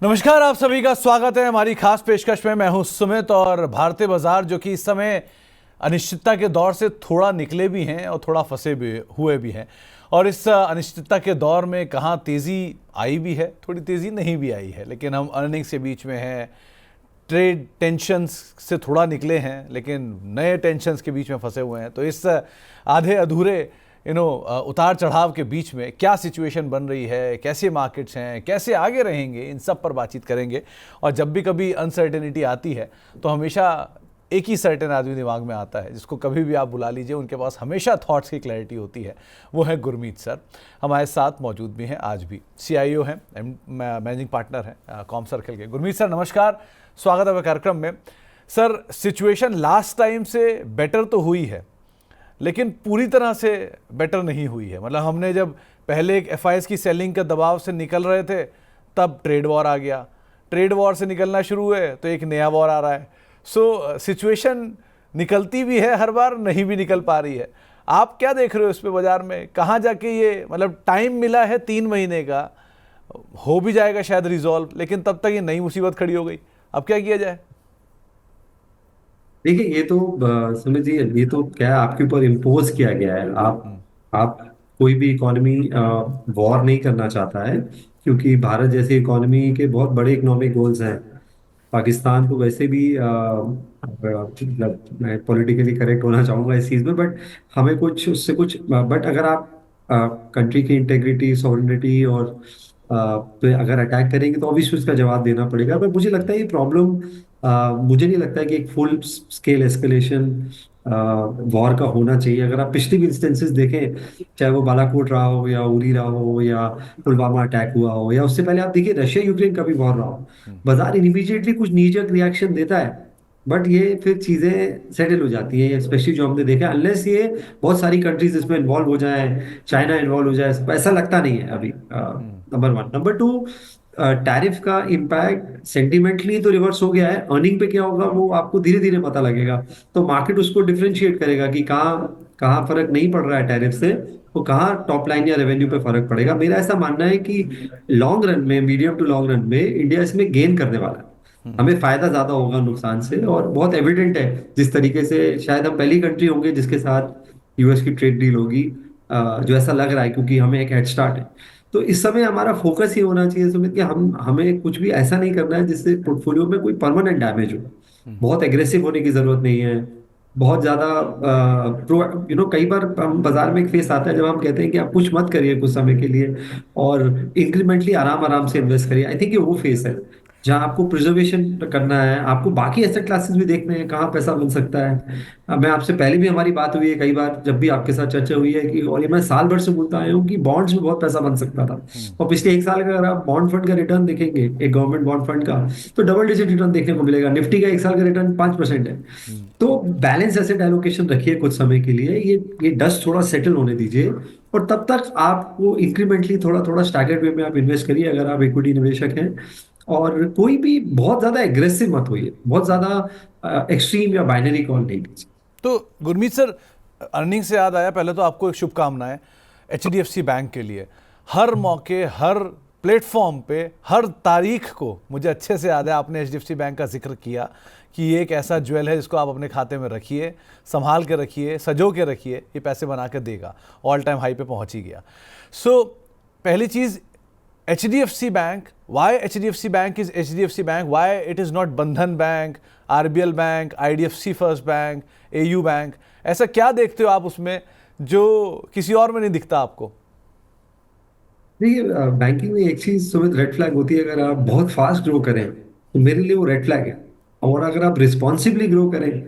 नमस्कार, आप सभी का स्वागत है हमारी खास पेशकश में। मैं हूं सुमित और भारतीय बाजार जो कि इस समय अनिश्चितता के दौर से थोड़ा निकले भी हैं और थोड़ा फंसे भी हुए भी हैं। और इस अनिश्चितता के दौर में कहाँ तेज़ी आई भी है, थोड़ी तेज़ी नहीं भी आई है, लेकिन हम अर्निंग्स के बीच में हैं, ट्रेड टेंशन्स से थोड़ा निकले हैं, लेकिन नए टेंशन्स के बीच में फंसे हुए हैं। तो इस आधे अधूरे उतार चढ़ाव के बीच में क्या सिचुएशन बन रही है, कैसे मार्केट्स हैं, कैसे आगे रहेंगे, इन सब पर बातचीत करेंगे। और जब भी कभी अनसर्टेनिटी आती है तो हमेशा एक ही सर्टेन आदमी दिमाग में आता है, जिसको कभी भी आप बुला लीजिए, उनके पास हमेशा थॉट्स की क्लैरिटी होती है। वो है गुरमीत सर। हमारे साथ मौजूद भी हैं, आज भी CIO हैं, मैनेजिंग पार्टनर हैं कॉम सर्कल के। गुरमीत सर नमस्कार, स्वागत है कार्यक्रम में। सर, सिचुएशन लास्ट टाइम से बेटर तो हुई है, लेकिन पूरी तरह से बेटर नहीं हुई है। मतलब हमने जब पहले एक FIs की सेलिंग के दबाव से निकल रहे थे, तब ट्रेड वॉर आ गया। ट्रेड वॉर से निकलना शुरू हुए तो एक नया वॉर आ रहा है। सो सिचुएशन निकलती भी है हर बार, नहीं भी निकल पा रही है। आप क्या देख रहे हो इस पे बाजार में? कहाँ जाके ये, मतलब टाइम मिला है 3 महीने का, हो भी जाएगा शायद रिजॉल्व, लेकिन तब तक ये नई मुसीबत खड़ी हो गई। अब क्या किया जाए? देखिए, ये तो समझिए, ये तो क्या है, आपके ऊपर इम्पोज किया गया है। आप कोई भी इकोनॉमी वॉर नहीं करना चाहता है, क्योंकि भारत जैसी इकोनॉमी के बहुत बड़े इकोनॉमिक गोल्स हैं। पाकिस्तान को वैसे भी मतलब मैं पॉलिटिकली करेक्ट होना चाहूंगा इस चीज़ में, बट हमें कुछ उससे कुछ, बट अगर आप कंट्री की इंटेग्रिटी, सॉवरेनिटी और पे अगर अटैक करेंगे तो ऑब्वियसली उसका जवाब देना पड़ेगा। पर मुझे लगता है ये प्रॉब्लम, मुझे नहीं लगता है कि एक फुल स्केल एस्केलेशन वॉर का होना चाहिए। अगर आप पिछली भी इंस्टेंसेस देखें, चाहे वो बालाकोट रहा हो या उरी रहा हो या पुलवामा अटैक हुआ हो, या उससे पहले आप देखिए रशिया यूक्रेन का भी वॉर रहा हो, बाजार इमीडिएटली कुछ नीजक रिएक्शन देता है, बट ये फिर चीजें सेटल हो जाती हैं। स्पेशली जो हमने देखा, अनलेस ये बहुत सारी कंट्रीज इसमें इन्वॉल्व हो जाए, चाइना इन्वॉल्व हो जाए, ऐसा लगता नहीं है अभी। Number one. Number two, tariff का इम्पैक्ट सेंटिमेंटली तो रिवर्स हो गया है, अर्निंग पे क्या होगा वो आपको धीरे धीरे पता लगेगा। तो मार्केट उसको डिफरेंशिएट करेगा कि कहाँ कहाँ फर्क नहीं पड़ रहा है टैरिफ से, तो कहाँ टॉप लाइन या रेवेन्यू पे फर्क पड़ेगा। मेरा ऐसा मानना है कि लॉन्ग रन में, मीडियम टू लॉन्ग रन में इंडिया इसमें गेन करने वाला है। हमें फायदा ज्यादा होगा नुकसान से, और बहुत एविडेंट है जिस तरीके से शायद हम पहली कंट्री होंगे जिसके साथ US की ट्रेड डील होगी, जो ऐसा लग रहा है, क्योंकि हमें एक हेड स्टार्ट है। तो इस समय हमारा फोकस ये होना चाहिए सुमित, कि हम हमें कुछ भी ऐसा नहीं करना है जिससे पोर्टफोलियो में कोई परमानेंट डैमेज हो। बहुत एग्रेसिव होने की जरूरत नहीं है, बहुत ज्यादा प्रो कई बार हम बाजार में एक फेस आता है जब हम कहते हैं कि आप कुछ मत करिए कुछ समय के लिए, और इंक्रीमेंटली आराम आराम से इन्वेस्ट करिए। आई थिंक ये वो फेस है जहां आपको प्रिजर्वेशन करना है, आपको बाकी एसेट क्लासेस भी देखने हैं कहाँ पैसा बन सकता है। मैं आपसे पहले भी हमारी बात हुई है कई बार, जब भी आपके साथ चर्चा हुई है कि, और ये मैं साल भर से बोलता आया हूँ कि बॉन्ड्स में बहुत पैसा बन सकता था। और पिछले एक साल का अगर आप बॉन्ड फंड का रिटर्न देखेंगे, एक गवर्नमेंट बॉन्ड फंड का, तो डबल डिजिट रिटर्न देखने को मिलेगा। निफ्टी का एक साल का रिटर्न 5% है। तो बैलेंस एसेट एलोकेशन रखिए कुछ समय के लिए, ये डस्ट थोड़ा सेटल होने दीजिए, और तब तक आपको इंक्रीमेंटली थोड़ा थोड़ा स्टैगर्ड वे में आप इन्वेस्ट करिए अगर आप इक्विटी निवेशक हैं। और कोई भी बहुत ज्यादा एग्रेसिव मत होइए, बहुत ज्यादा एक्सट्रीम या बाइनरी कॉल नहीं लीजिए। तो गुरमीत सर, अर्निंग से याद आया, पहले तो आपको एक शुभकामनाएं HDFC बैंक के लिए। हर मौके, हर प्लेटफॉर्म पे, हर तारीख को मुझे अच्छे से याद है, आपने HDFC बैंक का जिक्र किया कि ये एक ऐसा ज्वेल है जिसको आप अपने खाते में रखिए, संभाल के रखिए, सजो के रखिए, ये पैसे बना के देगा। ऑल टाइम हाई पे पहुंच ही गया। सो पहली चीज़, HDFC Bank, why HDFC Bank is HDFC Bank, why it is not Bandhan Bank, RBL Bank, IDFC First Bank, AU Bank? ऐसा क्या देखते हो आप उसमें जो किसी और में नहीं दिखता आपको? देखिए, बैंकिंग में एक चीज सुमित रेड फ्लैग होती है, अगर आप बहुत फास्ट ग्रो करें तो मेरे लिए वो रेड फ्लैग है। और अगर आप रिस्पॉन्सिबली ग्रो करें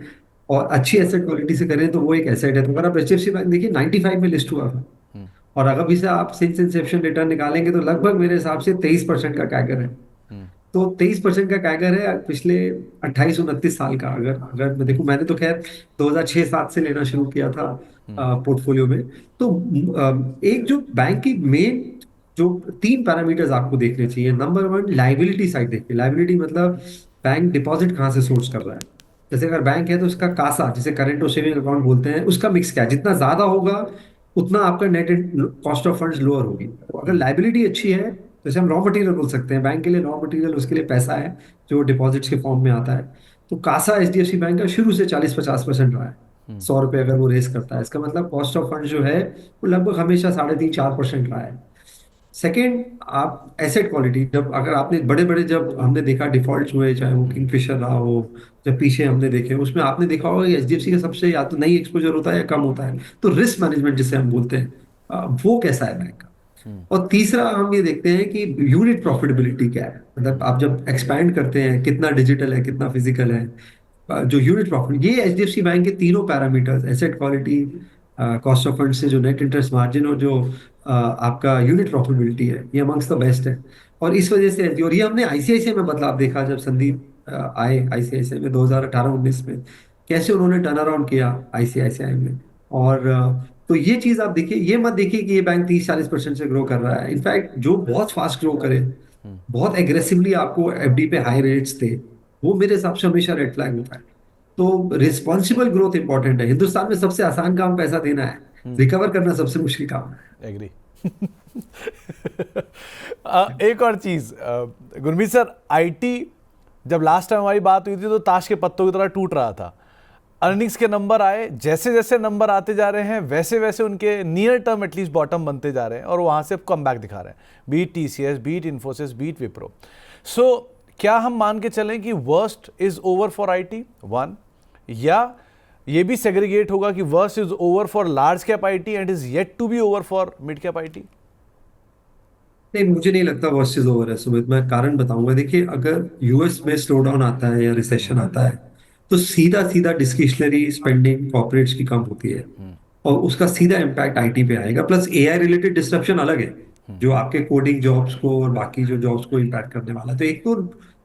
और अच्छी एसेट क्वालिटी से करें तो वो एक एसेट है। तो अगर आप HDFC बैंक देखिए, 95 में लिस्ट हुआ था, और अगर अभी से आप सिंस इंसेप्शन रिटर्न निकालेंगे तो लगभग मेरे हिसाब से 23% का कैगर है। तो 23% का कैगर है पिछले 28-29 साल का। अगर अगर मैं देखूं, मैंने तो खैर 2006-07 से लेना शुरू किया था पोर्टफोलियो में। तो एक जो बैंक की मेन जो 3 पैरामीटर्स आपको देखने चाहिए। नंबर वन, लाइबिलिटी साइड देखिए। लाइबिलिटी मतलब बैंक डिपॉजिट कहाँ से सोर्स कर रहा है। जैसे अगर बैंक है तो उसका कासा, जिसे करंट और सेविंग अकाउंट बोलते हैं, उसका मिक्स क्या है। जितना ज्यादा होगा उतना आपका net cost of funds lower होगी। तो अगर लाइबिलिटी अच्छी है जैसे हम रॉ मटेरियल बोल सकते हैं, बैंक के लिए रॉ मटेरियल उसके लिए पैसा है जो डिपॉजिट्स के फॉर्म में आता है। तो कासा एचडीएफसी बैंक का शुरू से 40-50% रहा है। 100 रुपये अगर वो रेस करता है, इसका मतलब कॉस्ट ऑफ फंड जो है वो लगभग हमेशा 3.5-4% रहा है। सेकेंड, आप एसेट क्वालिटी, जब अगर आपने बड़े बड़े, जब हमने देखा डिफॉल्ट हुए, चाहे वो किंगफिशर रहा हो, जब पीछे हमने देखे, उसमें आपने देखा होगा कि एचडीएफसी का सबसे या तो नई एक्सपोजर होता है या कम होता है। तो रिस्क मैनेजमेंट जिसे हम बोलते हैं, वो कैसा है बैंक का। और तीसरा हम ये देखते हैं कि यूनिट प्रॉफिटेबिलिटी क्या है, मतलब आप जब एक्सपैंड करते हैं कितना डिजिटल है कितना फिजिकल है। जो यूनिट प्रॉफिट, ये एचडीएफसी बैंक के तीनों parameters, asset quality, cost of fund से जो नेट इंटरेस्ट मार्जिन, और जो आपका यूनिट प्रॉफिटेबिलिटी है, ये अमंग्स द बेस्ट है। और इस वजह से, और ये हमने आईसीआईसीआई में बदलाव देखा जब संदीप आए आईसीआईसीआई में 2018-19 में, कैसे उन्होंने टर्न अराउंड किया आईसीआईसीआई में। और तो ये चीज आप देखिए, ये मत देखिए कि ये बैंक 30-40% से ग्रो कर रहा है। इनफैक्ट जो बहुत फास्ट ग्रो करे, बहुत एग्रेसिवली आपको एफडी पे हाई रेट्स दे, वो मेरे हिसाब से हमेशा रेड फ्लैग होता है। तो रिस्पॉन्सिबल ग्रोथ इंपॉर्टेंट है। हिंदुस्तान में सबसे आसान काम पैसा देना है, रिकवर करना सबसे मुश्किल काम है। एग्री। एक और चीज, गुरमीत सर, आईटी जब लास्ट टाइम हमारी बात हुई थी तो ताश के पत्तों की तरह टूट रहा था। अर्निंग्स के नंबर आए, जैसे जैसे नंबर आते जा रहे हैं वैसे वैसे उनके नियर टर्म एटलीस्ट बॉटम बनते जा रहे हैं और वहां से कम बैक दिखा रहे हैं, beat TCS, beat Infosys, beat Wipro. So क्या हम मान के चलें कि worst is over for IT one, या ये भी सेग्रीगेट होगा कि worst is over for large cap IT and is yet to be over for mid cap IT? नहीं, मुझे नहीं लगता वर्स्ट इज ओवर है सुमित। मैं कारण बताऊंगा। देखिए, अगर यूएस में स्लो डाउन आता है या रिसेशन आता है, तो सीधा सीधा डिस्क्रिशनरी स्पेंडिंग कॉर्पोरेट्स की कम होती है, और उसका सीधा इम्पैक्ट आईटी पे आएगा। प्लस एआई रिलेटेड डिस्ट्रप्शन अलग है, जो आपके कोडिंग जॉब्स को और बाकी जो जॉब्स को इम्पैक्ट करने वाला है। तो एक तो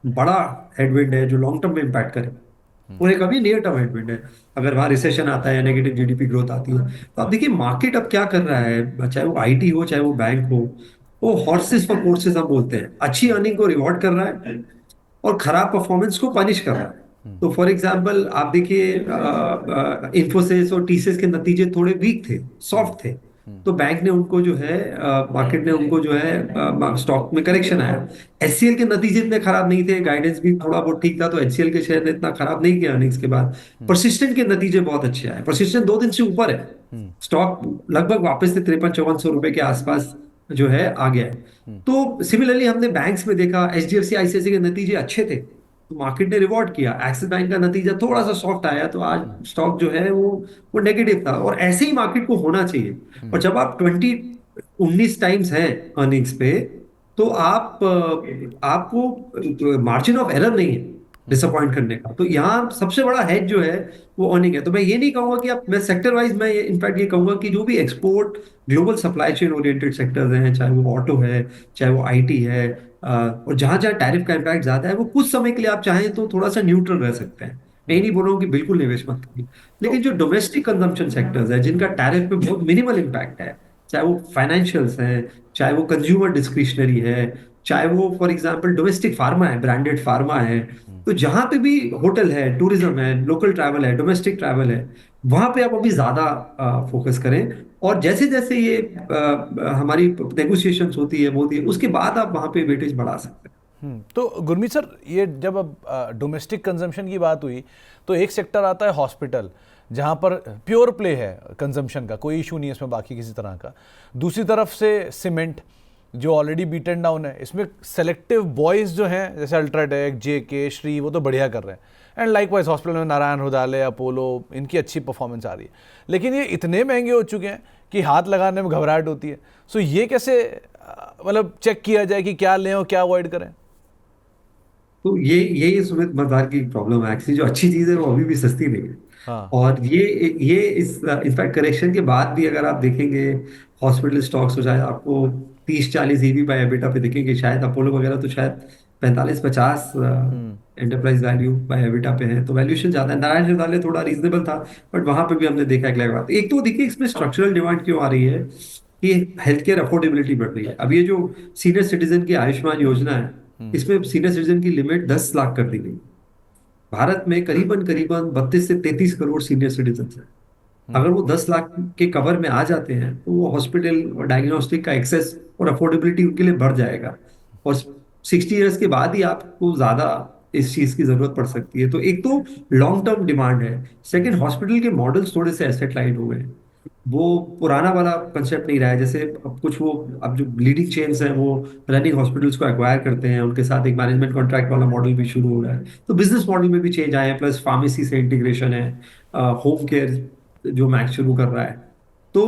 बड़ा हेडविंड है जो लॉन्ग टर्म में इम्पैक्ट करे, और एक अभी नियर टर्म हेडविंड है अगर वहां रिसेशन आता है या नेगेटिव जीडीपी ग्रोथ आती है। तो आप देखिए मार्केट अब क्या कर रहा है, चाहे वो आईटी हो चाहे वो बैंक हो, वो हॉर्सेस फॉर कोर्सेज हम बोलते हैं। अच्छी अर्निंग को रिवॉर्ड कर रहा है और खराब परफॉर्मेंस को पनिश कर रहा है। तो फॉर एग्जाम्पल आप देखिए, इन्फोसिस और टीसीएस के नतीजे थोड़े वीक थे, सॉफ्ट थे। तो बैंक ने उनको जो है, मार्केट ने उनको जो है, स्टॉक में करेक्शन आया। एचसीएल के नतीजे इतने खराब नहीं थे, गाइडेंस भी थोड़ा बहुत ठीक था, तो एचसीएल के शेयर ने इतना खराब नहीं किया अर्निंग्स के बाद। परसिस्टेंट के नतीजे बहुत अच्छे आए, परसिस्टेंट 2 दिन से ऊपर है, स्टॉक लगभग वापस से 53-54 रुपए के आसपास जो है आ गया है। तो सिमिलरली हमने बैंक्स में देखा, एचडीएफसी आईसीआईसीआई के नतीजे अच्छे थे तो मार्केट ने रिवॉर्ड किया। एक्सिस बैंक का नतीजा थोड़ा सा सॉफ्ट आया तो आज स्टॉक जो है वो नेगेटिव था, और ऐसे ही मार्केट को होना चाहिए। और जब आप 19 टाइम्स हैं अर्निंग्स पे, तो आपको मार्जिन ऑफ एरर नहीं है डिसअपॉइंट करने का। तो यहाँ सबसे बड़ा हेड जो है वो अर्निंग है। तो मैं ये नहीं कहूंगा कि आप, मैं सेक्टर वाइज मैं इनफैक्ट ये कहूंगा कि जो भी export global supply chain oriented sectors हैं, चाहे वो ऑटो है चाहे वो आईटी है, और जहां जहां टैरिफ का इम्पैक्ट ज्यादा है, वो कुछ समय के लिए आप चाहें तो थोड़ा सा न्यूट्रल रह सकते हैं। मैं नहीं बोल रहा हूँ कि बिल्कुल निवेश मत करिए, तो लेकिन जो डोमेस्टिक कंजम्पशन सेक्टर्स है जिनका टैरिफ पे बहुत मिनिमल इम्पैक्ट है, चाहे वो फाइनेंशियल्स हैं, चाहे वो कंज्यूमर डिस्क्रिशनरी है, चाहे वो फॉर एग्जांपल डोमेस्टिक फार्मा है, ब्रांडेड फार्मा है, तो जहां पे भी होटल है, टूरिज्म है, लोकल ट्रैवल है, डोमेस्टिक ट्रैवल है, वहां पे आप अभी ज्यादा फोकस करें। और जैसे जैसे ये हमारी नेगोशिएशंस होती है उसके बाद आप वहां पे वेटेज बढ़ा सकते हैं। तो गुरमीत सर, ये जब अब डोमेस्टिक कंजम्पशन की बात हुई तो एक सेक्टर आता है हॉस्पिटल, जहाँ पर प्योर प्ले है कंजम्पशन का, कोई इशू नहीं है इसमें बाकी किसी तरह का। दूसरी तरफ से सीमेंट जो ऑलरेडी बीटन डाउन है, इसमें सेलेक्टिव बॉयज़ जो हैं जैसे अल्ट्राटेक, जेके, श्री, वो तो बढ़िया कर रहे हैं। एंड लाइकवाइज हॉस्पिटल में नारायण हृदयालय, अपोलो, इनकी अच्छी परफॉर्मेंस आ रही है। लेकिन ये इतने महंगे हो चुके हैं कि हाथ लगाने में घबराहट होती है। सो ये कैसे मतलब चेक किया जाए कि क्या लें और क्या अवॉइड करें? तो ये सुमित मजार की प्रॉब्लम है एक्चुअली। जो अच्छी चीज है वो अभी भी सस्ती नहीं है। हाँ। और ये इस इनफैक्ट करेक्शन के बाद भी अगर आप देखेंगे हॉस्पिटल स्टॉक्स, तो शायद आपको 30-40 ईवी बाय एबिटा पे दिखेंगे। शायद अपोलो वगैरह तो शायद 45-50 एंटरप्राइज वैल्यू बाय एबिटा पे है, तो वैल्यूएशन ज्यादा है। नारायण हृदयालय थोड़ा रीजनेबल था, बट वहां पे भी हमने देखा एक बात। एक तो देखिए इसमें स्ट्रक्चरल डिमांड क्यों आ रही है कि हेल्थ केयर अफोर्डेबिलिटी बढ़ रही है। अब ये जो सीनियर सिटीजन की आयुष्मान योजना है, इसमें सीनियर सिटीजन की लिमिट 10 लाख कर दी गई। भारत में करीबन करीबन 32 से 33 करोड़ सीनियर सिटीजन हैं। अगर वो 10 लाख के कवर में आ जाते हैं तो वो हॉस्पिटल और डायग्नोस्टिक का एक्सेस और अफोर्डेबिलिटी उनके लिए बढ़ जाएगा। और 60 ईयर्स के बाद ही आपको ज्यादा इस चीज की जरूरत पड़ सकती है। तो एक तो लॉन्ग टर्म डिमांड है। सेकंड, हॉस्पिटल के मॉडल्स थोड़े से एसेट लाइट हो गए हैं। वो पुराना वाला कंसेप्ट नहीं रहा है। जैसे अब कुछ वो, अब जो लीडिंग चेन्स हैं वो रनिंग हॉस्पिटल्स को एक्वायर करते हैं, उनके साथ एक मैनेजमेंट कॉन्ट्रैक्ट वाला मॉडल भी शुरू हो रहा है। तो बिजनेस मॉडल में भी चेंज आए हैं, प्लस फार्मेसी से इंटीग्रेशन है, होम केयर जो मैक्स शुरू कर रहा है। तो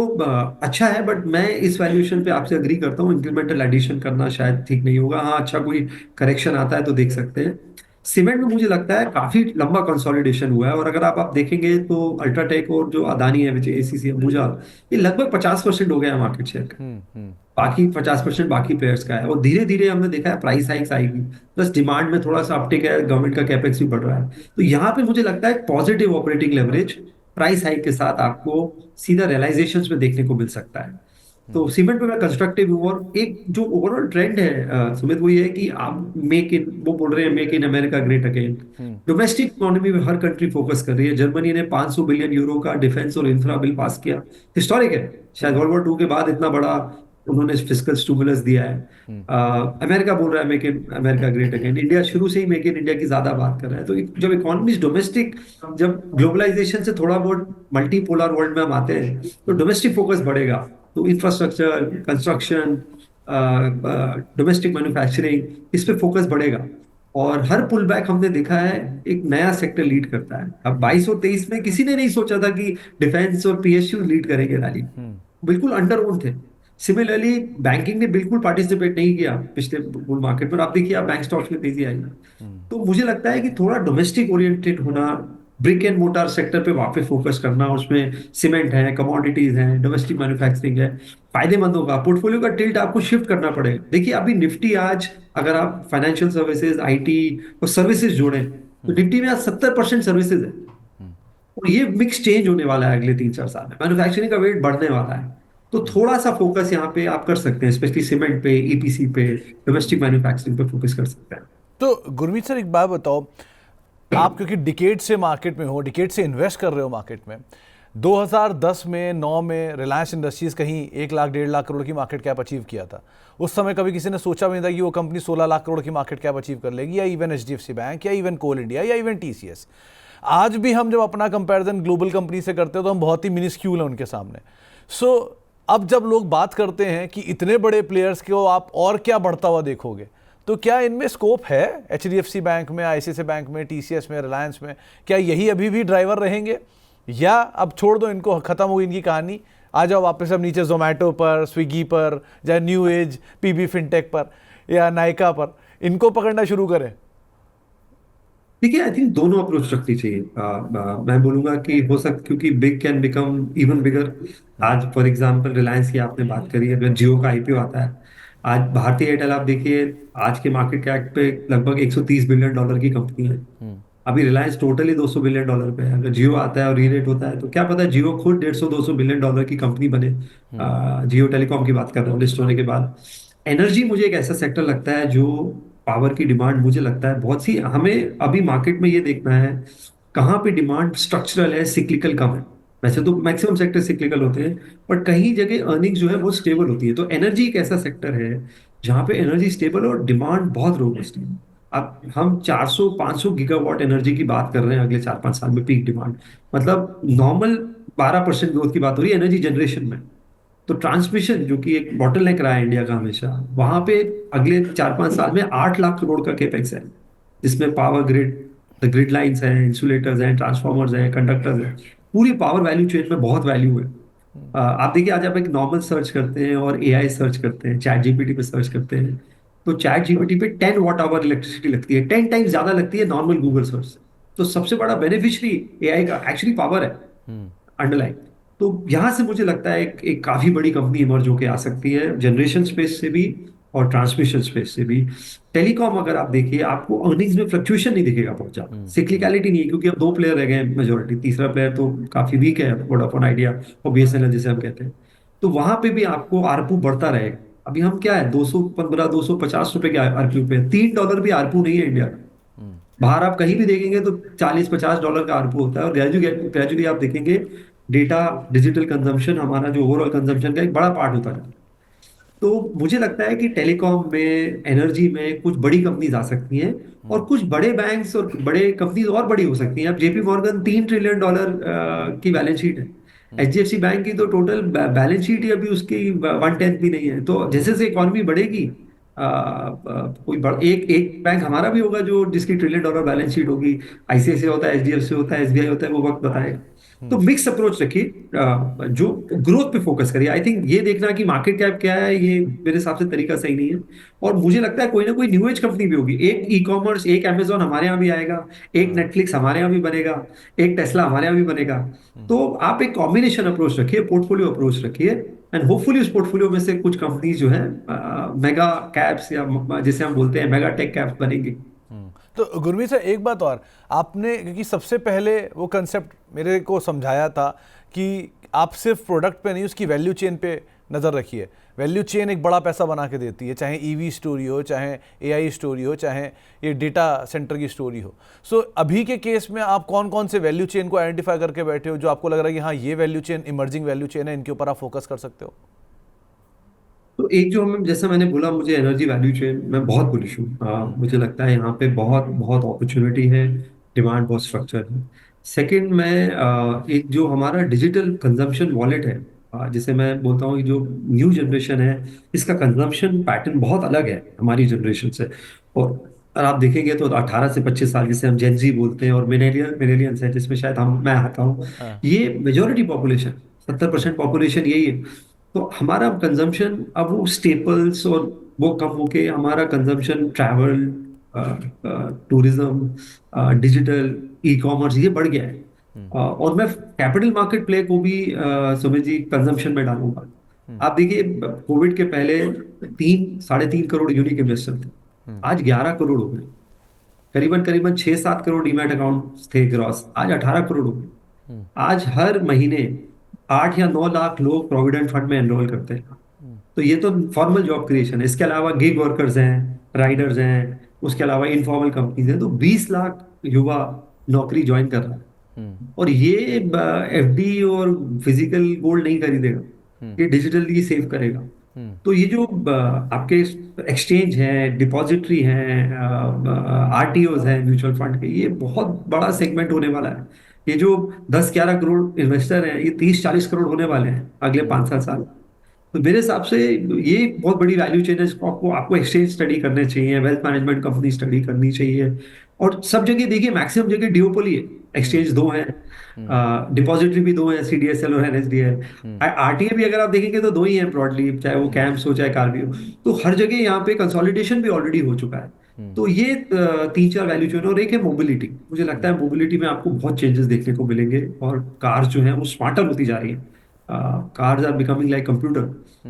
अच्छा है, बट मैं इस वैल्यूएशन पे आपसे अग्री करता हूँ, इंक्रीमेंटल एडिशन करना शायद ठीक नहीं होगा। हाँ, अच्छा कोई करेक्शन आता है तो देख सकते हैं। सीमेंट में मुझे लगता है काफी लंबा कंसोलिडेशन हुआ है, और अगर आप देखेंगे तो अल्ट्राटेक और जो अदानी है, विच एसीसी अंबुजा, ये लगभग 50% हो गया है मार्केट शेयर का। हम्म। बाकी 50% बाकी प्लेयर्स का है, और धीरे धीरे हमने देखा है प्राइस हाइक्स आएगी, प्लस डिमांड में थोड़ा सा अपटिक है, गवर्नमेंट का कैपेक्स भी बढ़ रहा है। तो यहाँ पे मुझे लगता है positive operating leverage price hike के साथ आपको सीधा रियलाइजेशंस में देखने को मिल सकता है। तो सीमेंट पे मैं कंस्ट्रक्टिव हूँ। और एक जो ओवरऑल ट्रेंड है सुमित, वो ये है कि आप मेक इन, वो बोल रहे हैं make in America great again. Domestic economy में हर कंट्री फोकस कर रही है। जर्मनी ने 500 बिलियन यूरो का डिफेंस और इंफ्रा बिल पास किया, हिस्टोरिक है। शायद वर्ल्ड वॉर टू के बाद इतना बड़ा उन्होंने फिस्कल स्टिमुलस दिया है। अमेरिका बोल रहा है make in America great again. India शुरू से ही मेक इन इंडिया की ज्यादा बात कर रहा है। तो जब इकोनॉमी डोमेस्टिक, जब ग्लोबलाइजेशन से थोड़ा बहुत मल्टीपोलर वर्ल्ड में हम आते हैं, तो डोमेस्टिक फोकस बढ़ेगा। तो इंफ्रास्ट्रक्चर, कंस्ट्रक्शन, डोमेस्टिक मैन्युफैक्चरिंग, इस पे फोकस बढ़ेगा। और हर पुल बैक हमने देखा है एक नया सेक्टर लीड करता है। अब 22 और 23 में किसी ने नहीं सोचा था कि डिफेंस और पीएसयू लीड करेंगे रैली, बिल्कुल under on the. Similarly banking ने बिल्कुल पार्टिसिपेट नहीं किया पिछले बुल मार्केट पर। आप देखिए, आप बैंक स्टॉक्स में तेजी आई। तो मुझे लगता है कि थोड़ा डोमेस्टिक ओरिएंटेड होना, ब्रिक एंड मोटार सेक्टर पे वापस फोकस करना, उसमें सीमेंट है, कमोडिटीज है, डोमेस्टिक मैन्युफैक्चरिंग है, फायदेमंद होगा। पोर्टफोलियो का टिल्ट आपको शिफ्ट करना पड़ेगा। देखिए अभी निफ्टी आज, अगर आप फाइनेंशियल सर्विसेज, आईटी और सर्विसेज जोड़ें, तो निफ्टी में आज 70% सर्विसेज है। और ये मिक्स चेंज होने वाला है अगले 3-4 साल में। मैन्युफैक्चरिंग का वेट बढ़ने वाला है। तो थोड़ा सा फोकस यहाँ पे आप कर सकते हैं, स्पेशली सीमेंट पे, ईपीसी पे, डोमेस्टिक मैन्युफैक्चरिंग पे फोकस कर सकते हैं। तो गुरमीत सर, एक बात बताओ, आप क्योंकि डिकेड से मार्केट में हो, डिकेड से इन्वेस्ट कर रहे हो मार्केट में, 2010 में 9 में रिलायंस इंडस्ट्रीज कहीं 1 लाख 1.5 लाख करोड़ की मार्केट कैप अचीव किया था। उस समय कभी किसी ने सोचा भी नहीं था कि वो कंपनी 16 लाख करोड़ की मार्केट कैप अचीव कर लेगी, या इवन एचडीएफसी बैंक, या इवन कोल इंडिया, या इवन टीसीएस। आज भी हम जब अपना कंपैरिजन ग्लोबल कंपनी से करते हैं तो हम बहुत ही मिनिस्क्यूल हैं उनके सामने। सो अब जब लोग बात करते हैं कि इतने बड़े प्लेयर्स को आप और क्या बढ़ता हुआ देखोगे, तो क्या इनमें स्कोप है? एचडीएफसी बैंक में, आईसीआईसीआई बैंक में, टीसीएस में, रिलायंस में, क्या यही अभी भी ड्राइवर रहेंगे, या अब छोड़ दो इनको, खत्म हो गई इनकी कहानी, आ जाओ वापस अब नीचे जोमेटो पर, स्विगी पर, या न्यू एज पीबी फिनटेक पर, या नायका पर, इनको पकड़ना शुरू करें? देखिए, आई थिंक दोनों अप्रोच रखनी चाहिए। मैं बोलूंगा कि हो सकता, क्योंकि big can become even bigger. आज फॉर एग्जांपल रिलायंस की आपने बात करी, अगर जियो का आईपीओ आता है, आज भारतीय एयरटेल आप देखिए, आज के मार्केट कैप पे लगभग $130 बिलियन की कंपनी है। अभी रिलायंस टोटली $200 बिलियन पे है। अगर जियो आता है और रीरेट होता है, तो क्या पता जियो खुद 150-200 बिलियन की कंपनी बने। जियो टेलीकॉम की बात कर रहा हूँ, लिस्ट होने के बाद। एनर्जी मुझे एक ऐसा सेक्टर लगता है जो पावर की डिमांड, मुझे लगता है बहुत सी, हमें अभी मार्केट में ये देखना है कहाँ पे डिमांड स्ट्रक्चरल है, सिक्लिकल कम है। वैसे तो मैक्सिमम सेक्टर सिक्लिकल होते हैं, बट कहीं जगह अर्निंग्स जो है वो स्टेबल होती है। तो एनर्जी एक ऐसा सेक्टर है जहाँ पे एनर्जी स्टेबल और डिमांड बहुत रोबस्ट है। अब हम 400-500 गीगावाट एनर्जी की बात कर रहे हैं अगले 4-5 साल में, पीक डिमांड। मतलब नॉर्मल 12% ग्रोथ की बात हो रही है एनर्जी जनरेशन में। तो ट्रांसमिशन, जो कि एक बॉटलनेक रहा है इंडिया का हमेशा, वहां पे अगले 4-5 साल में 8 लाख करोड़ का केपेक्स है, जिसमें power grid, the grid lines हैं, इंसुलेटर्स हैं, ट्रांसफॉर्मर्स हैं, कंडक्टर्स हैं, पूरी पावर वैल्यू चेन में बहुत वैल्यू है। आप देखिए, आज आप एक नॉर्मल सर्च करते हैं और एआई सर्च करते हैं, चैट जीपीटी पे सर्च करते हैं, तो चैट जीपीटी पे 10 Wh इलेक्ट्रिसिटी लगती है, 10 टाइम्स ज्यादा लगती है नॉर्मल गूगल सर्च से। तो सबसे बड़ा बेनिफिशियरी एआई का एक्चुअली पावर है, अंडरलाइन। तो यहां से मुझे लगता है एक काफी बड़ी कंपनी इमर्ज होकर आ सकती है, जनरेशन स्पेस से भी और ट्रांसमिशन स्पेस से भी। टेलीकॉम अगर आप देखिए, आपको अर्निंग्स में फ्लक्चुएशन नहीं दिखेगा बहुत ज्यादा, सिक्लिकलिटी नहीं है, क्योंकि अब 2 प्लेयर रह गए हैं मेजोरिटी, तीसरा प्लेयर तो काफी वीक है, वोडाफोन आइडिया और बीएसएनएल जिसे हम कहते हैं। तो वहां पे भी आपको आरपू बढ़ता रहेगा। अभी हम क्या है, 215-250 रुपए के आरपू पे, $3 भी आरपू नहीं है इंडिया का। बाहर आप कहीं भी देखेंगे तो $40-50 का आरपू होता है। और ग्रेजुअली ग्रेजुअली आप देखेंगे डेटा, डिजिटल कंजम्पशन हमारा जो ओवरऑल कंजम्पशन का एक बड़ा पार्ट होता है। तो मुझे लगता है कि टेलीकॉम में, एनर्जी में कुछ बड़ी कंपनीज आ सकती हैं, और कुछ बड़े बैंक्स और बड़े कंपनीज और बड़ी हो सकती हैं। अब जेपी मॉर्गन $3 ट्रिलियन की बैलेंस शीट है। एचडीएफसी बैंक की तो टोटल बैलेंस शीट ही अभी उसकी 1/10 भी नहीं है। तो जैसे जैसे इकोनॉमी बढ़ेगी, कोई एक एक बैंक हमारा भी होगा जो जिसकी $1 ट्रिलियन बैलेंस शीट होगी। आईसीआईसीआई होता है, एचडीएफसी होता है, एसबीआई होता है, वो वक्त बताएगा। तो मिक्स अप्रोच रखिए, जो ग्रोथ पे फोकस करिए। आई थिंक ये देखना कि मार्केट कैप क्या है, ये मेरे हिसाब से तरीका सही नहीं है। और मुझे लगता है कोई ना कोई न्यू एज कंपनी भी होगी। एक ई कॉमर्स, एक अमेजोन हमारे यहाँ भी आएगा, एक नेटफ्लिक्स हमारे यहाँ भी बनेगा, एक टेस्ला हमारे यहाँ भी बनेगा। तो आप एक कॉम्बिनेशन अप्रोच रखिए, पोर्टफोलियो अप्रोच रखिए, एंड होपफुली उस पोर्टफोलियो में से कुछ कंपनीज जो है मेगा कैप्स, या जिसे हम बोलते हैं मेगा टेक कैप्स बनेंगी। तो गुरमीत सर, एक बात और, आपने क्योंकि सबसे पहले वो कंसेप्ट मेरे को समझाया था कि आप सिर्फ प्रोडक्ट पे नहीं, उसकी वैल्यू चेन पे नज़र रखिए। वैल्यू चेन एक बड़ा पैसा बना के देती है, चाहे ईवी स्टोरी हो, चाहे एआई स्टोरी हो, चाहे ये डेटा सेंटर की स्टोरी हो। सो अभी के केस में आप कौन कौन से वैल्यू चेन को आइडेंटिफाई करके बैठे हो जो आपको लग रहा है कि हाँ, ये value chain emerging value chain है, इनके ऊपर आप फोकस कर सकते हो? तो एक जो हमें, जैसा मैंने बोला, मुझे एनर्जी वैल्यू चेन में बहुत बुलिश हूँ। मुझे लगता है यहाँ पे बहुत बहुत अपॉर्चुनिटी है, डिमांड बहुत स्ट्रक्चर है। सेकंड, मैं एक जो हमारा डिजिटल कंजम्पशन वॉलेट है, जिसे मैं बोलता हूँ कि जो न्यू जनरेशन है, इसका कंजम्पशन पैटर्न बहुत अलग है हमारी जनरेशन से। और आप देखेंगे तो 18 से 25 साल, जिसे हम जेन जी बोलते हैं, और मिलेनियंस है जिसमें शायद मैं आता हूँ, हाँ। ये मेजोरिटी पॉपुलेशन, 70% पॉपुलेशन यही है। तो हमारा कंजम्पशन अब वो स्टेपल्स और वो कम होके हमारा consumption travel, tourism, digital, e commerce, ये बढ़ गया है। और मैं कैपिटल मार्केट प्ले को भी सुमित जी कंजम्पशन में डालूंगा। आप देखिए, कोविड के पहले 3 साढ़े 3 करोड़ यूनिक इन्वेस्टर थे, आज 11 करोड़ हो गए। करीबन करीबन 6-7 करोड़ डीमैट अकाउंट थे ग्रॉस, आज 18 करोड़ हो गए। आज हर महीने 8 या 9 लाख लोग प्रोविडेंट फंड में एनरोल करते हैं। तो ये तो फॉर्मल जॉब क्रिएशन है। इसके अलावा गिग वर्कर्स हैं, राइडर्स हैं, उसके अलावा इनफॉर्मल कंपनीज हैं। तो 20 लाख युवा नौकरी ज्वाइन कर रहा है। और ये एफडी और फिजिकल गोल्ड नहीं खरीदेगा, ये डिजिटली सेव करेगा। तो ये जो आपके एक्सचेंज हैं, डिपॉजिटरी हैं, आरटीओज हैं म्यूचुअल फंड के, ये बहुत बड़ा सेगमेंट होने वाला है। ये जो 10-11 करोड़ इन्वेस्टर हैं, ये 30-40 करोड़ होने वाले हैं अगले 5-7 साल। तो मेरे हिसाब से ये बहुत बड़ी वैल्यू चेन है, इसको आपको आपको एक्सचेंज स्टडी करने चाहिए, वेल्थ मैनेजमेंट कंपनी स्टडी करनी चाहिए। और सब जगह देखिए, मैक्सिमम जगह डिओपोली है, एक्सचेंज दो हैं, डिपॉजिटरी भी दो हैं, सीडीएसएल और एनएसडीएल। आरटीए भी अगर आप देखेंगे तो दो ही हैं ब्रॉडली, चाहे वो कैम्प्स हो चाहे कार्बी हो। तो हर जगह यहाँ पे कंसोलिडेशन भी ऑलरेडी हो चुका है। तो ये 3-4 वैल्यू चेन। और एक है मोबिलिटी। मुझे लगता है मोबिलिटी में आपको बहुत चेंजेस देखने को मिलेंगे, और कार्स जो है वो स्मार्टर होती जा रही है। Cars are becoming like computer.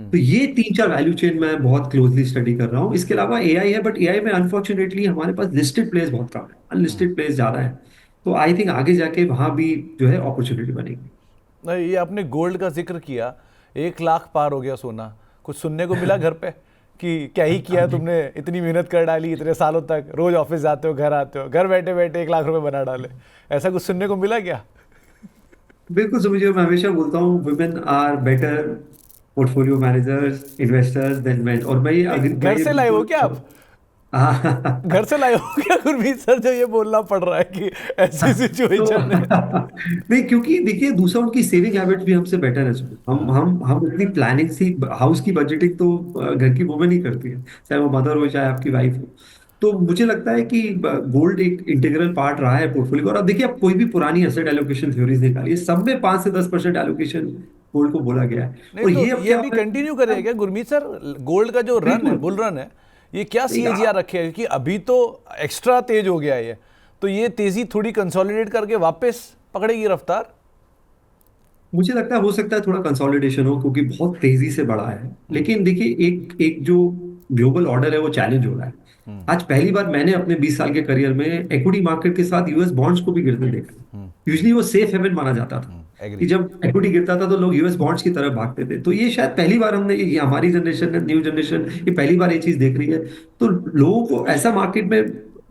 तो ये 3-4 वैल्यू चेन मैं बहुत क्लोजली स्टडी कर रहा हूँ। इसके अलावा एआई है, बट एआई में अनफॉर्चुनेटली हमारे पास लिस्टेड प्लेयर्स बहुत कम है, अनलिस्टेड प्लेयर्स ज्यादा है। तो आई थिंक आगे जाके वहां भी जो है अपॉर्चुनिटी बनेगी। नहीं, ये आपने गोल्ड का जिक्र किया, 1 लाख पार हो गया सोना। कुछ सुनने को मिला घर पे कि क्या ही किया है तुमने, इतनी मेहनत कर डाली इतने सालों तक, रोज ऑफिस जाते हो, घर आते हो, घर बैठे बैठे 1 लाख रुपए बना डाले, ऐसा कुछ सुनने को मिला क्या? बिल्कुल समझिए, मैं हमेशा बोलता हूँ women are better portfolio managers, investors than men. और मैं घर ये से लाए हो बिल्कुल क्या आप? घर हाँ। से लाए हो क्या गुरमीत सर, जो ये बोलना पड़ रहा है कि ऐसी तो सिचुएशन है? नहीं, क्योंकि देखिए दूसरा, उनकी सेविंग हैबिट भी हमसे बेटर है सुमित। हम इतनी प्लानिंग सी, हाउस की बजटिंग तो घर की वुमेन ही करती है, चाहे वो मदर हो चाहे आपकी वाइफ हो। तो मुझे लगता है कि गोल्ड एक इंटीग्रल पार्ट रहा है पोर्टफोलियो का। और अब देखिए, आप कोई भी पुरानी एसेट एलोकेशन थ्योरीज निकालिए, सब में 5 से 10% एलोकेशन गोल्ड को बोला गया है। नहीं और तो ये अब ये क्या अभी हो रहा कंटिन्यू है? करेगा क्या गुरमीत सर? गोल्ड का जो रन है, बिल्कुल। बुल रन है, ये क्या नहीं, सीएजीआर रखे है? क्योंकि अभी तो एक्स्ट्रा तेज हो गया है ये, तो ये तेजी थोड़ी कंसोलिडेट करके वापस पकड़ेगी रफ्तार? मुझे लगता है हो सकता है थोड़ा कंसोलिडेशन हो, क्योंकि बहुत तेजी से बढ़ा है। लेकिन देखिए, एक एक जो ग्लोबल ऑर्डर है वो चैलेंज हो रहा है। आज पहली बार मैंने अपने 20 साल के करियर में एक्विटी मार्केट के साथ यूएस बॉन्ड्स को भी गिरते देखा। यूजली वो सेफ हेवन माना जाता था, कि एग्री। जब एक्विटी गिरता था तो लोग यूएस बॉन्ड्स की तरफ भागते थे। तो ये शायद पहली बार हमने, ये हमारी जनरेशन, न्यू जनरेशन, ये पहली बार ये चीज देख रही है। तो लोगों को ऐसा मार्केट में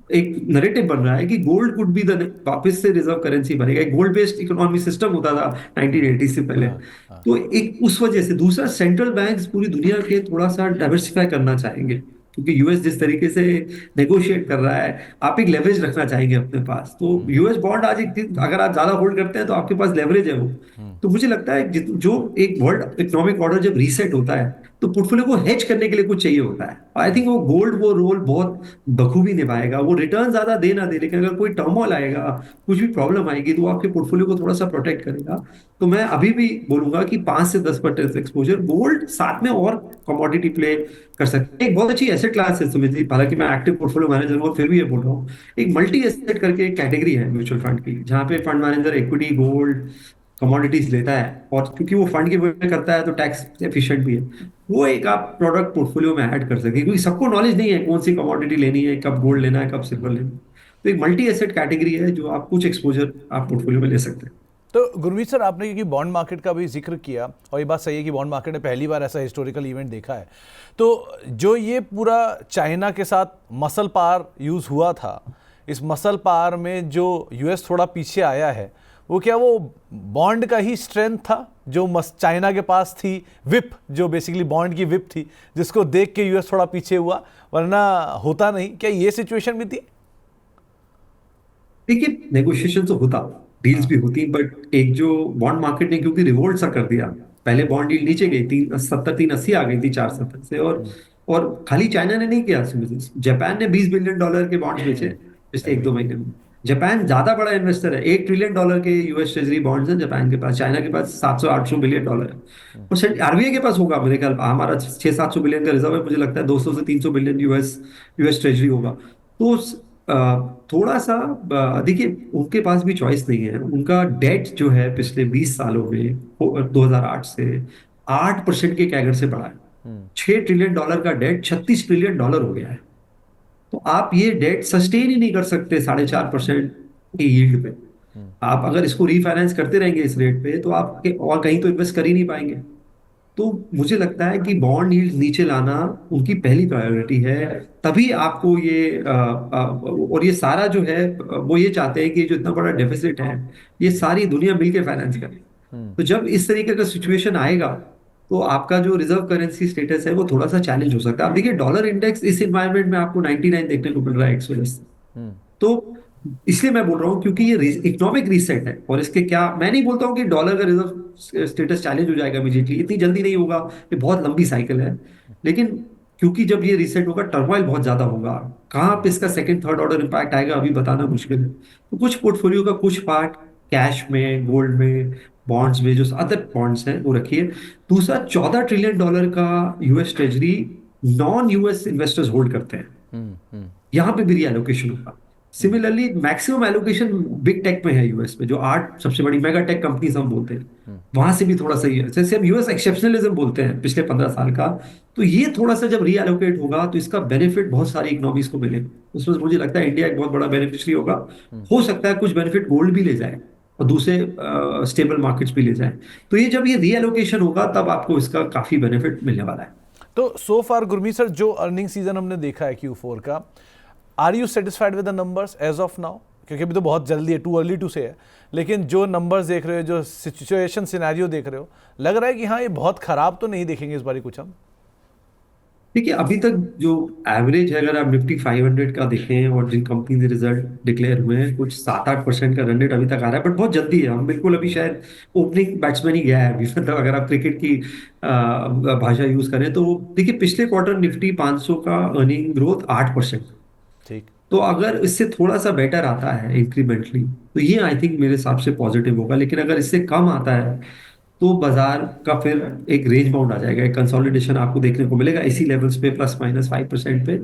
एक नरेटिव बन रहा है कि गोल्ड कुड बी द वापस से रिजर्व करेंसी बनेगा। एक गोल्ड बेस्ड इकोनॉमी सिस्टम होता था 1980 से पहले। हाँ हाँ। तो एक उस वजह से, दूसरा सेंट्रल बैंक्स पूरी दुनिया के थोड़ा सा डाइवर्सिफाई करना चाहेंगे, क्योंकि यूएस जिस तरीके से नेगोशिएट कर रहा है, आप एक लेवरेज रखना चाहेंगे अपने पास। तो यूएस बॉन्ड आज एक दिन अगर आप ज्यादा होल्ड करते हैं तो आपके पास लेवरेज है वो। तो मुझे लगता है जो एक वर्ल्ड इकोनॉमिक ऑर्डर जब रीसेट होता है तो पोर्टफोलियो को हेज करने के लिए कुछ चाहिए होता है। आई थिंक वो गोल्ड वो रोल बहुत बखूबी निभाएगा। वो रिटर्न ज्यादा दे ना दे, लेकिन अगर कोई टर्मोल आएगा, कुछ भी प्रॉब्लम आएगी, तो वो आपके पोर्टफोलियो को थोड़ा सा प्रोटेक्ट करेगा। तो मैं अभी भी बोलूंगा कि 5 से 10% एक्सपोजर गोल्ड, साथ में और कमोडिटी प्ले कर सकते हैं। एक बहुत अच्छी एसेट क्लास है सुमित जी, हालांकि मैं एक्टिव पोर्टफोलियो मैनेजर हूँ, फिर भी ये बोल रहा हूँ, एक मल्टी एसेट करके एक कैटेगरी है म्यूचुअल फंड की, जहाँ पे fund manager equity, gold, commodities लेता है। और क्योंकि वो फंड के वे में करता है तो टैक्स एफिशिएंट भी है। वो एक आप प्रोडक्ट पोर्टफोलियो में ऐड कर सकते हैं, क्योंकि सबको नॉलेज नहीं है कौन सी कमोडिटी लेनी है, कब गोल्ड लेना है, कब सिल्वर लेना है। तो एक मल्टी एसेट कैटेगरी है जो आप कुछ एक्सपोजर आप पोर्टफोलियो में ले सकते हैं। तो गुरमीत सर, आपने क्योंकि बॉन्ड मार्केट का भी जिक्र किया, और ये बात सही है कि बॉन्ड मार्केट ने पहली बार ऐसा हिस्टोरिकल इवेंट देखा है। तो जो ये पूरा चाइना के साथ मसल पार यूज़ हुआ था, इस मसल पार में जो यूएस थोड़ा पीछे आया है, वो क्या वो बॉन्ड का ही स्ट्रेंथ था जो चाइना के पास थी, विप जो बेसिकली बॉन्ड की विप थी, जिसको देख के यूएस थोड़ा पीछे हुआ, वरना होता नहीं? क्या ये सिचुएशन भी थी? देखिए, नेगोशिएशन तो होता, डील्स हाँ। भी होती, बट एक जो बॉन्ड मार्केट ने क्योंकि रिवोल्ट सा कर दिया, पहले बॉन्ड डील नीचे गई, 370 380 आ गई थी 470 से। और खाली चाइना ने नहीं किया सुमित, जापान ने $20 बिलियन के बॉन्ड्स बेचे पिछले एक एग्री। दो महीने में। जापान ज्यादा बड़ा इन्वेस्टर है, $1 ट्रिलियन के यूएस ट्रेजरी बॉन्ड्स हैं जापान के पास। चाइना के पास 700 800 बिलियन है। और आरबीआई के पास होगा मेरे ख्याल, हमारा 600 700 बिलियन का रिजर्व है, मुझे लगता है 200 से 300 बिलियन यूएस यूएस ट्रेजरी होगा। तो थोड़ा सा देखिए, उनके पास भी चॉइस नहीं है। उनका डेट जो है पिछले 20 सालों में 2008 से 8% के कैगर से बढ़ा है। $6 ट्रिलियन का डेट $36 ट्रिलियन हो गया है। तो आप ये डेट सस्टेन ही नहीं कर सकते 4.5% के यील्ड पे। आप अगर इसको रीफाइनेंस करते रहेंगे इस रेट पे, तो आप और कहीं तो इन्वेस्ट कर ही नहीं पाएंगे। तो मुझे लगता है कि बॉन्ड यील्ड नीचे लाना उनकी पहली प्रायोरिटी है। तभी आपको और ये सारा जो है, वो ये चाहते हैं कि जो इतना बड़ा डेफिसिट है, ये सारी दुनिया मिलकर फाइनेंस करे। तो जब इस तरीके का सिचुएशन आएगा, तो आपका जो रिजर्व करेंसी स्टेटस है वो थोड़ा सा चैलेंज हो सकता है। आप देखिए, डॉलर इंडेक्स इस एनवायरनमेंट में आपको 99 देखने को मिल रहा है 110। तो इसलिए मैं बोल रहा हूँ, क्योंकि ये इकोनॉमिक रीसेट है, और इसके क्या, मैं नहीं बोलता हूँ कि डॉलर का रिजर्व स्टेटस चैलेंज हो जाएगा इमीडिएटली, इतनी जल्दी नहीं होगा, ये बहुत लंबी साइकिल है। लेकिन क्योंकि जब ये रीसेट होगा, टर्मोइल बहुत ज्यादा होगा, कहाँ पे इसका सेकंड थर्ड ऑर्डर इम्पैक्ट आएगा अभी बताना मुश्किल है। तो कुछ पोर्टफोलियो का कुछ पार्ट कैश में, गोल्ड में, बॉन्ड्स में, जो अदर बॉन्ड्स हैं वो रखिए। दूसरा, $14 ट्रिलियन का US treasury non US investors hold करते हैं, यहाँ पे भी रीएलोकेशन होगा। Similarly maximum allocation big tech में है यूएस में, जो 8 सबसे बड़ी मेगा टेक कंपनीज हम बोलते हैं, वहां से भी थोड़ा सही है। जैसे हम यूएस एक्सेप्शनलिज्म बोलते हैं पिछले 15 साल का, तो ये थोड़ा सा जब रीएलोकेट होगा तो इसका बेनिफिट बहुत सारी इकोनॉमीज को मिलेगा। उसमें मुझे लगता है इंडिया एक बहुत बड़ा बेनिफिशियरी होगा। हो सकता है कुछ बेनिफिट गोल्ड भी ले जाए और दूसरे स्टेबल मार्केट्स भी ले जाए। तो ये जब ये रीएलोकेशन होगा, तब आपको इसका काफी बेनिफिट मिलने वाला है। तो सो फार गुरमीत सर, जो अर्निंग सीजन हमने देखा है Q4 का, are you satisfied with the numbers as of now? क्योंकि अभी तो बहुत जल्दी है, टू अर्ली टू से है, लेकिन जो नंबर्स देख रहे हो, जो सिचुएशन सिनेरियो देख रहे हो, लग रहा है कि हाँ, ये बहुत खराब तो नहीं देखेंगे इस बारी कुछ हम? देखिए, अभी तक जो एवरेज है, अगर आप निफ्टी 500 का देखें और जिन कंपनी के रिजल्ट डिक्लेयर हुए हैं, कुछ 7-8% का रन रेट अभी तक आ रहा है, बट बहुत जल्दी है। हम बिल्कुल अभी शायद ओपनिंग बैट्समैन ही गया है अभी, मतलब अगर आप क्रिकेट की भाषा यूज करें तो। देखिए, पिछले क्वार्टर निफ्टी 500 का अर्निंग ग्रोथ 8%। ठीक। तो अगर इससे थोड़ा सा बेटर आता है इंक्रीमेंटली, तो ये आई थिंक मेरे हिसाब से पॉजिटिव होगा। लेकिन अगर इससे कम आता है, तो बाजार का फिर एक रेंज बाउंड आ जाएगा, एक कंसोलिडेशन आपको देखने को मिलेगा इसी लेवल्स पे, ±5% पे।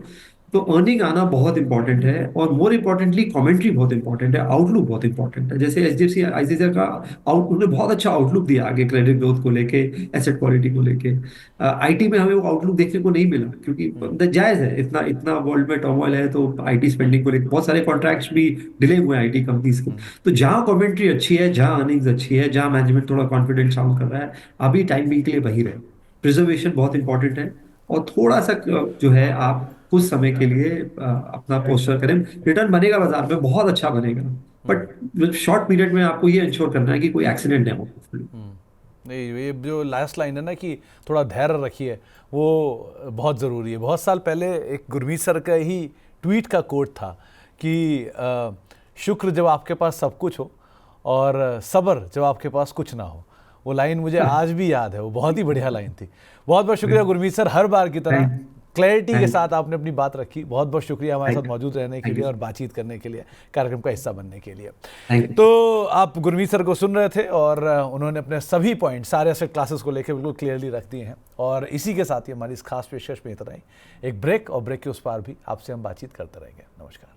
तो अर्निंग आना बहुत इंपॉर्टेंट है, और मोर इंपॉर्टेंटली कमेंट्री बहुत इंपॉर्टेंट है, आउटलुक बहुत इंपॉर्टेंट है। जैसे एचडीएफसी आईसीआईसीआई का उन्होंने बहुत अच्छा आउटलुक दिया आगे, क्रेडिट ग्रोथ को लेके, एसेट क्वालिटी को लेके। आईटी में हमें वो आउटलुक देखने को नहीं मिला, क्योंकि जायज है, इतना इतना वर्ल्ड में टर्मोइल है, तो आईटी स्पेंडिंग को लेकर बहुत सारे कॉन्ट्रैक्ट्स भी डिले हुए हैं आईटी कंपनीज के। तो जहां कमेंट्री अच्छी है, जहां अर्निंग्स अच्छी है, जहां मैनेजमेंट थोड़ा कॉन्फिडेंट साउंड कर रहा है, अभी टाइम बीइंग के लिए वही रहे। प्रिजर्वेशन बहुत इंपॉर्टेंट है, और थोड़ा सा जो है आप कुछ समय के लिए अपना पोस्चर करें। रिटर्न बनेगा बाजार में, बहुत अच्छा बनेगा, बट शॉर्ट पीरियड में आपको ये इंश्योर करना है कि कोई एक्सीडेंट नहीं हो। नहीं, ये जो लास्ट लाइन है ना कि थोड़ा धैर्य रखिए, वो बहुत ज़रूरी है। बहुत साल पहले एक गुरमीत सर का ही ट्वीट का कोट था कि शुक्र जब आपके पास सब कुछ हो और सब्र जब आपके पास कुछ ना हो। वो लाइन मुझे आज भी याद है, वो बहुत ही बढ़िया लाइन थी। बहुत बहुत शुक्रिया गुरमीत सर, हर बार की तरह क्लैरिटी के साथ आपने अपनी बात रखी। बहुत बहुत शुक्रिया हमारे साथ मौजूद रहने के लिए और बातचीत करने के लिए, कार्यक्रम का हिस्सा बनने के लिए। तो आप गुरमीत सर को सुन रहे थे और उन्होंने अपने सभी पॉइंट सारे एसेट क्लासेस को लेकर बिल्कुल क्लियरली रख दिए हैं। और इसी के साथ ही हमारी इस खास पेशकश में इतना ही। एक ब्रेक, और ब्रेक के उस पार भी आपसे हम बातचीत करते रहेंगे। नमस्कार।